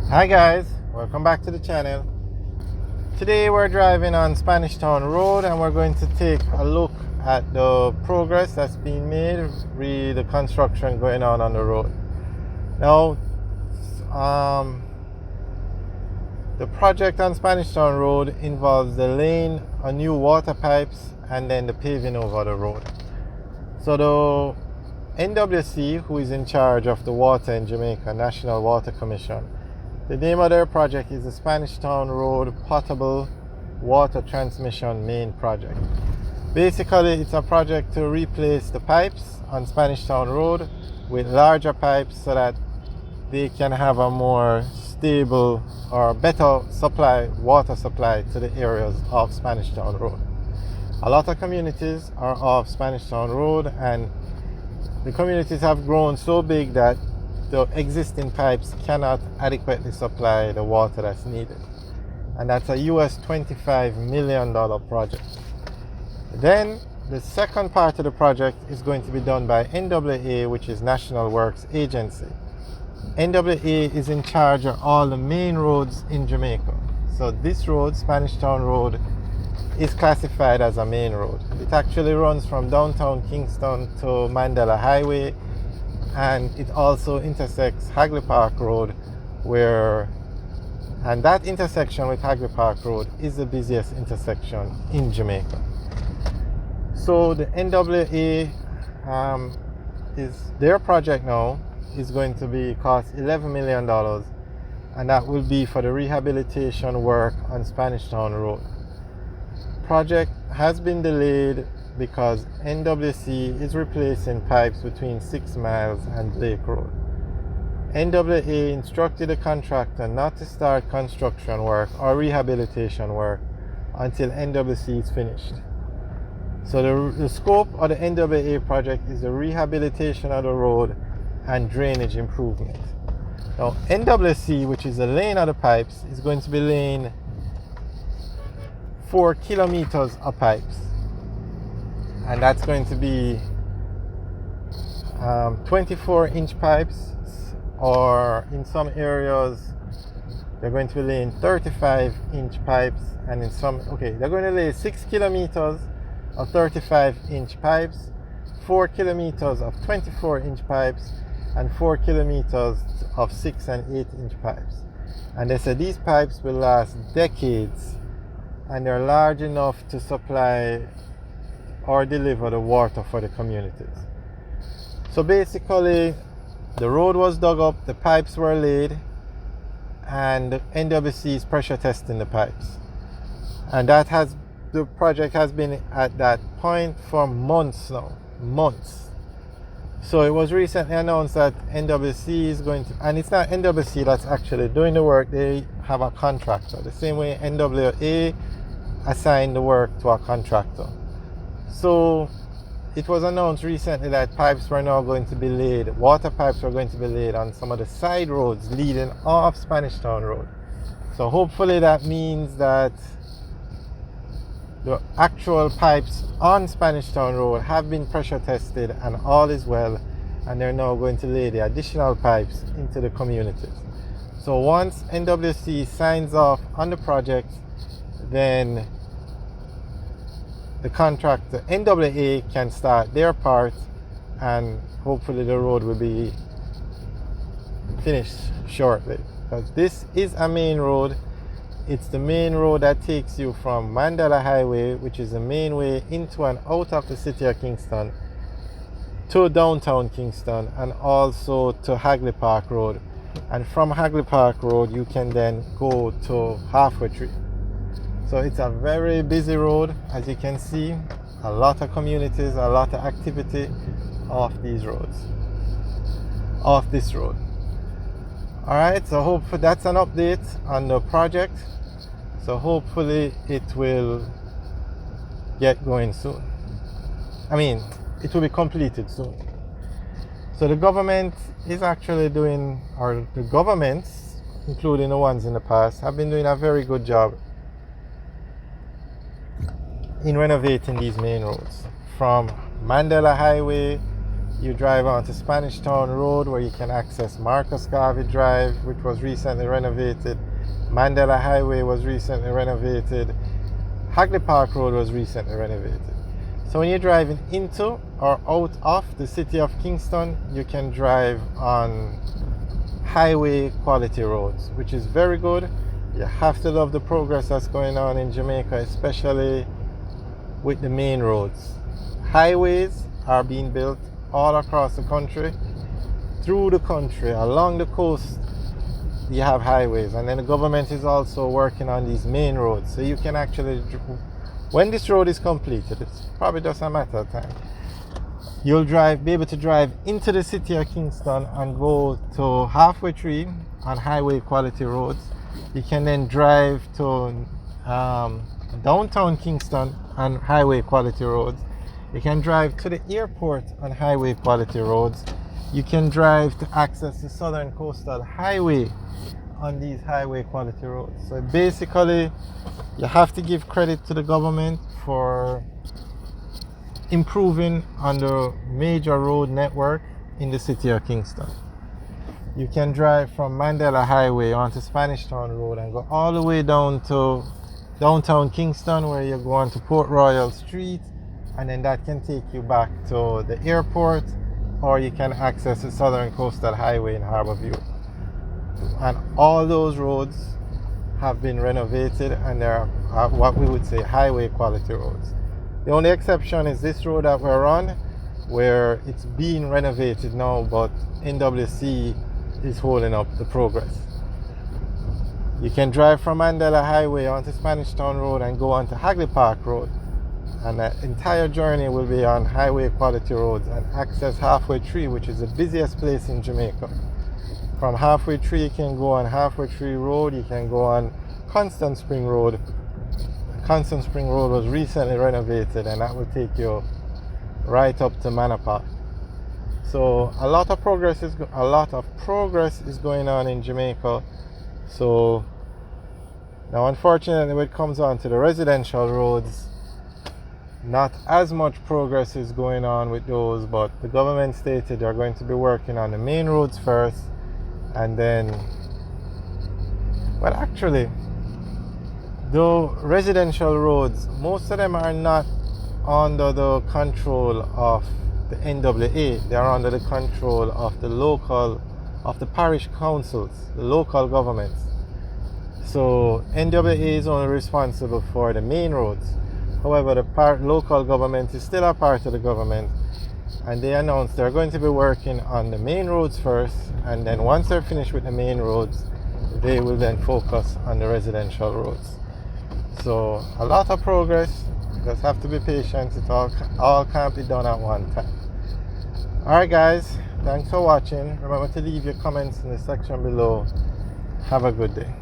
Hi guys, welcome back to the channel. Today we're driving on Spanish Town Road and we're going to take a look at the progress that's been made with the construction going on the road. Now, the project on Spanish Town Road involves the laying of new water pipes and then the paving over the road. So the NWC, who is in charge of the water in Jamaica, National Water Commission, the name of their project is the Spanish Town Road Potable Water Transmission Main Project. Basically, it's a project to replace the pipes on Spanish Town Road with larger pipes so that they can have a more stable or better water supply to the areas of Spanish Town Road. A lot of communities are off Spanish Town Road, and the communities have grown so big that the existing pipes cannot adequately supply the water that's needed. And that's a US $25 million project. Then the second part of the project is going to be done by NWA, which is National Works Agency. NWA is in charge of all the main roads in Jamaica. So this road, Spanish Town Road, is classified as a main road. It actually runs from downtown Kingston to Mandela Highway, and it also intersects Hagley Park Road, and that intersection with Hagley Park Road is the busiest intersection in Jamaica. So the NWA is their project now is going to cost $11 million, and that will be for the rehabilitation work on Spanish Town Road. Project has been delayed because NWC is replacing pipes between 6 Miles and Blake Road. NWA instructed the contractor not to start construction work or rehabilitation work until NWC is finished. So the scope of the NWA project is the rehabilitation of the road and drainage improvement. Now NWC, which is the laying of the pipes, is going to be laying 4 kilometers of pipes, and that's going to be 24-inch pipes, or in some areas they're going to be laying 35-inch pipes, and they're going to lay 6 kilometers of 35-inch pipes, 4 kilometers of 24-inch pipes, and 4 kilometers of 6 and 8-inch pipes. And they said these pipes will last decades, and they're large enough to supply or deliver the water for the communities. So basically, the road was dug up, the pipes were laid, and NWC is pressure testing the pipes. And the project has been at that point for months now. Months. So it was recently announced that NWC is going to, and it's not NWC that's actually doing the work, they have a contractor. The same way NWA assigned the work to a contractor. So it was announced recently that pipes were now going to be laid, water pipes were going to be laid on some of the side roads leading off Spanish Town Road. So hopefully that means that the actual pipes on Spanish Town Road have been pressure tested and all is well, and they're now going to lay the additional pipes into the communities. So once NWC signs off on the project, then the contractor NWA can start their part, and hopefully the road will be finished shortly, because this is a main road. It's the main road that takes you from Mandela Highway, which is the main way into and out of the city of Kingston, to downtown Kingston, and also to Hagley Park Road. And from Hagley Park Road you can then go to Halfway Tree. So it's a very busy road, as you can see. A lot of communities, a lot of activity off this road. Alright, so hopefully that's an update on the project. So hopefully it will get going soon. It will be completed soon. So the government is actually doing, or the governments, including the ones in the past, have been doing a very good job in renovating these main roads. From Mandela Highway You drive onto Spanish Town Road where you can access Marcus Garvey Drive, which was recently renovated. Mandela Highway was recently renovated. Hagley Park Road was recently renovated. So when you're driving into or out of the city of Kingston, you can drive on highway quality roads, which is very good. You have to love the progress that's going on in Jamaica, especially with the main roads. Highways are being built all across the country, through the country, along the coast. You have highways, and then the government is also working on these main roads, so you can actually, when this road is completed, it's probably just a matter of time, you'll be able to drive into the city of Kingston and go to halfway tree on highway quality roads. You can then drive to downtown Kingston on highway quality roads. You can drive to the airport on highway quality roads. You can drive to access the Southern Coastal Highway on these highway quality roads. So basically, you have to give credit to the government for improving on the major road network in the city of Kingston. You can drive from Mandela Highway onto Spanish Town Road and go all the way down to downtown Kingston, where you go onto Port Royal Street, and then that can take you back to the airport, or you can access the Southern Coastal Highway in Harbourview. And all those roads have been renovated, and they're what we would say highway quality roads. The only exception is this road that we're on, where it's being renovated now, but NWC is holding up the progress. You can drive from Mandela Highway onto Spanish Town Road and go onto Hagley Park Road, and the entire journey will be on highway quality roads, and access Halfway Tree, which is the busiest place in Jamaica. From Halfway Tree, you can go on Halfway Tree Road, you can go on Constant Spring Road. Constant Spring Road was recently renovated, and that will take you right up to Manor Park. So a lot of progress is going on in Jamaica. So now, unfortunately, when it comes on to the residential roads, not as much progress is going on with those, but the government stated they're going to be working on the main roads first, and then, well, actually, the residential roads, most of them are not under the control of the NWA. They are under the control of the parish councils, the local governments. So NWA is only responsible for the main roads. However, the local government is still a part of the government, and they announced they're going to be working on the main roads first, and then once they're finished with the main roads, they will then focus on the residential roads. So a lot of progress. Just have to be patient. It all can't be done at one time. Alright guys, thanks for watching. Remember to leave your comments in the section below. Have a good day.